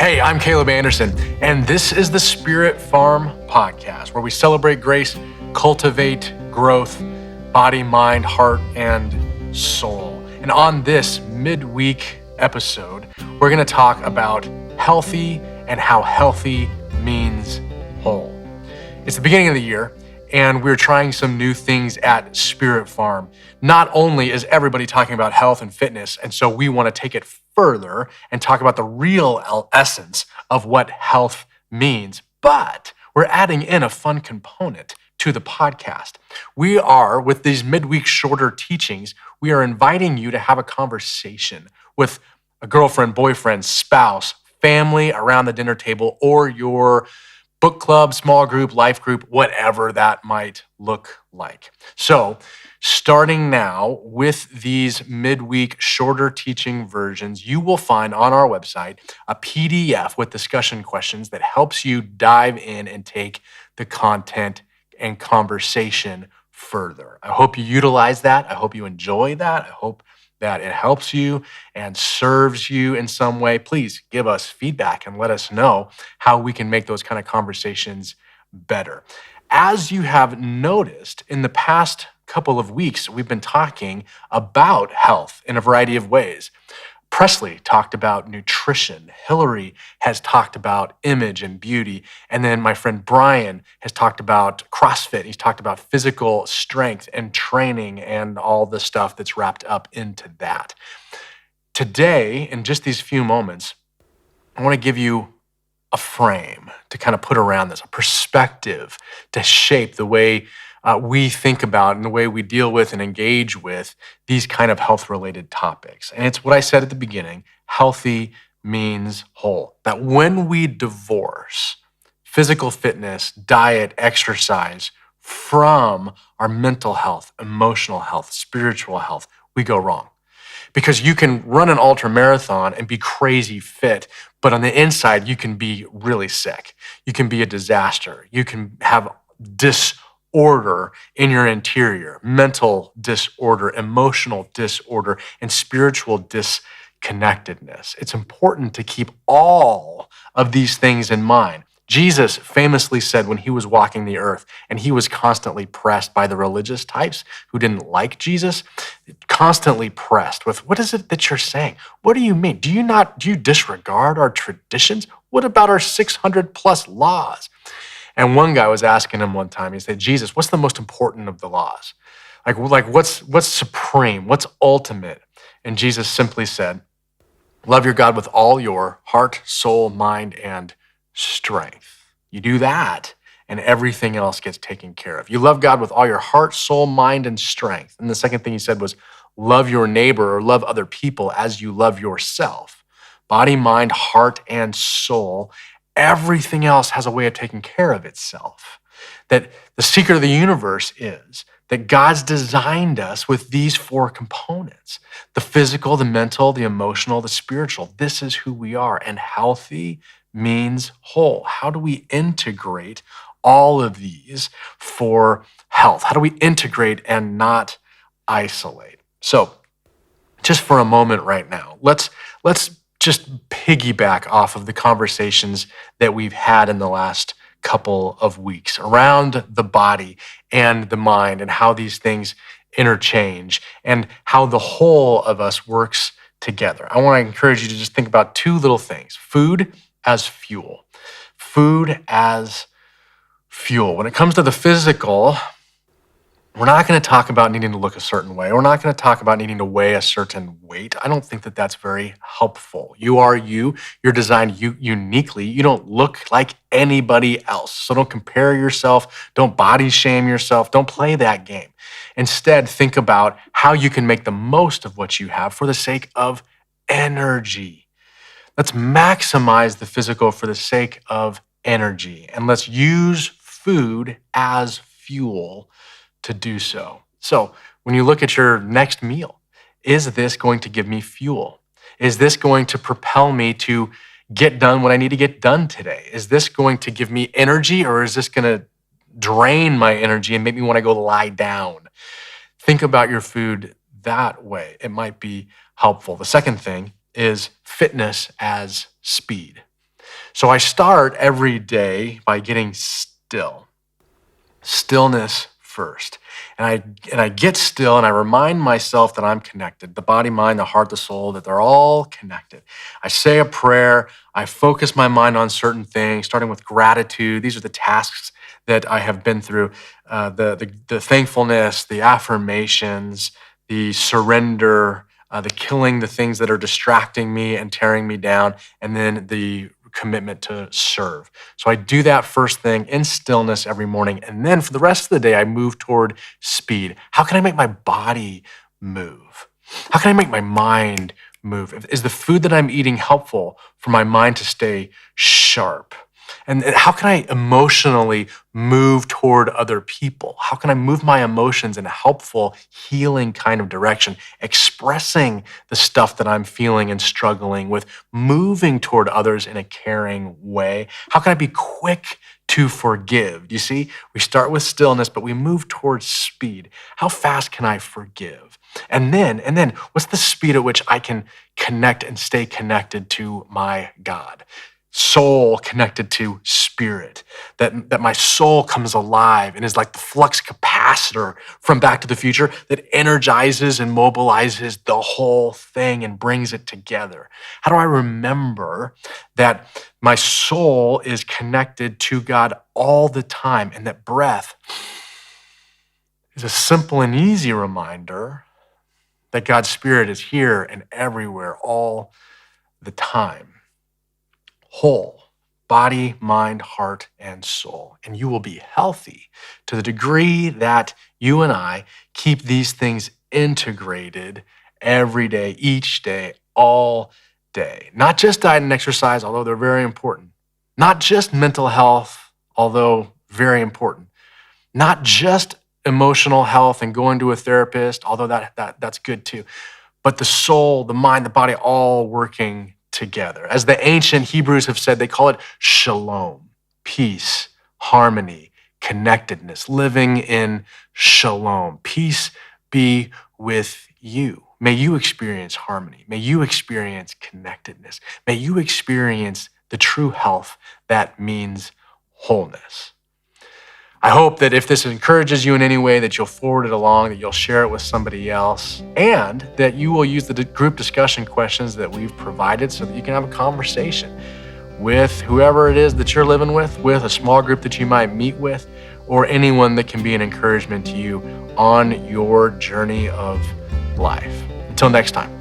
Hey, I'm Caleb Anderson, and this is the Spirit Farm podcast, where we celebrate grace, cultivate growth, body, mind, heart, and soul. And on this midweek episode, we're going to talk about healthy and how healthy means whole. It's the beginning of the year, and we're trying some new things at Spirit Farm. Not only is everybody talking about health and fitness, and so we want to take it further and talk about the real essence of what health means, but we're adding in a fun component to the podcast. We are, with these midweek shorter teachings, we are inviting you to have a conversation with a girlfriend, boyfriend, spouse, family around the dinner table, or your book club, small group, life group, whatever that might look like. So starting now with these midweek shorter teaching versions, you will find on our website a PDF with discussion questions that helps you dive in and take the content and conversation further. I hope you utilize that. I hope you enjoy that. I hope that it helps you and serves you in some way. Please give us feedback and let us know how we can make those kind of conversations better. As you have noticed, in the past couple of weeks, we've been talking about health in a variety of ways. Presley talked about nutrition. Hillary has talked about image and beauty. And then my friend Brian has talked about CrossFit. He's talked about physical strength and training and all the stuff that's wrapped up into that. Today, in just these few moments, I want to give you a frame to kind of put around this, a perspective to shape the way we think about and the way we deal with and engage with these kind of health-related topics. And it's what I said at the beginning, healthy means whole. That when we divorce physical fitness, diet, exercise from our mental health, emotional health, spiritual health, we go wrong. Because you can run an ultra marathon and be crazy fit, but on the inside, you can be really sick. You can be a disaster. You can have disorder in your interior, mental disorder, emotional disorder, and spiritual disconnectedness. It's important to keep all of these things in mind. Jesus famously said when he was walking the earth and he was constantly pressed by the religious types who didn't like Jesus, constantly pressed with, what is it that you're saying? What do you mean? Do you disregard our traditions? What about our 600 plus laws? And one guy was asking him one time, he said, Jesus, what's the most important of the laws? Like what's supreme? What's ultimate? And Jesus simply said, love your God with all your heart, soul, mind, and strength. You do that, and everything else gets taken care of. You love God with all your heart, soul, mind, and strength. And the second thing he said was, love your neighbor or love other people as you love yourself. Body, mind, heart, and soul. Everything else has a way of taking care of itself. That the secret of the universe is that God's designed us with these four components: the physical, the mental, the emotional, the spiritual. This is who we are, and healthy means whole. How do we integrate all of these for health? How do we integrate and not isolate? So just for a moment right now, let's just piggyback off of the conversations that we've had in the last couple of weeks around the body and the mind and how these things interchange and how the whole of us works together. I want to encourage you to just think about two little things: food as fuel. Food as fuel. When it comes to the physical, we're not going to talk about needing to look a certain way. We're not going to talk about needing to weigh a certain weight. I don't think that that's very helpful. You are you. You're designed uniquely. You don't look like anybody else. So don't compare yourself. Don't body shame yourself. Don't play that game. Instead, think about how you can make the most of what you have for the sake of energy. Let's maximize the physical for the sake of energy, and let's use food as fuel to do so. So when you look at your next meal, is this going to give me fuel? Is this going to propel me to get done what I need to get done today? Is this going to give me energy, or is this going to drain my energy and make me want to go lie down? Think about your food that way. It might be helpful. The second thing is fitness as speed. So I start every day by getting still. Stillness first. And I get still and I remind myself that I'm connected. The body, mind, the heart, the soul, that they're all connected. I say a prayer. I focus my mind on certain things, starting with gratitude. These are the tasks that I have been through. The thankfulness, the affirmations, the surrender, the killing the things that are distracting me and tearing me down, and then the commitment to serve. So I do that first thing in stillness every morning. And then for the rest of the day, I move toward speed. How can I make my body move? How can I make my mind move? Is the food that I'm eating helpful for my mind to stay sharp? And how can I emotionally move toward other people? How can I move my emotions in a helpful, healing kind of direction, expressing the stuff that I'm feeling and struggling with, moving toward others in a caring way? How can I be quick to forgive? You see, we start with stillness, but we move towards speed. How fast can I forgive? And then, what's the speed at which I can connect and stay connected to my God? Soul connected to spirit, that my soul comes alive and is like the flux capacitor from Back to the Future that energizes and mobilizes the whole thing and brings it together. How do I remember that my soul is connected to God all the time and that breath is a simple and easy reminder that God's Spirit is here and everywhere all the time? Whole, body, mind, heart, and soul. And you will be healthy to the degree that you and I keep these things integrated every day, each day, all day. Not just diet and exercise, although they're very important. Not just mental health, although very important. Not just emotional health and going to a therapist, although that's good too. But the soul, the mind, the body, all working together. As the ancient Hebrews have said, they call it shalom, peace, harmony, connectedness, living in shalom. Peace be with you. May you experience harmony. May you experience connectedness. May you experience the true health that means wholeness. I hope that if this encourages you in any way, that you'll forward it along, that you'll share it with somebody else, and that you will use the group discussion questions that we've provided so that you can have a conversation with whoever it is that you're living with a small group that you might meet with, or anyone that can be an encouragement to you on your journey of life. Until next time.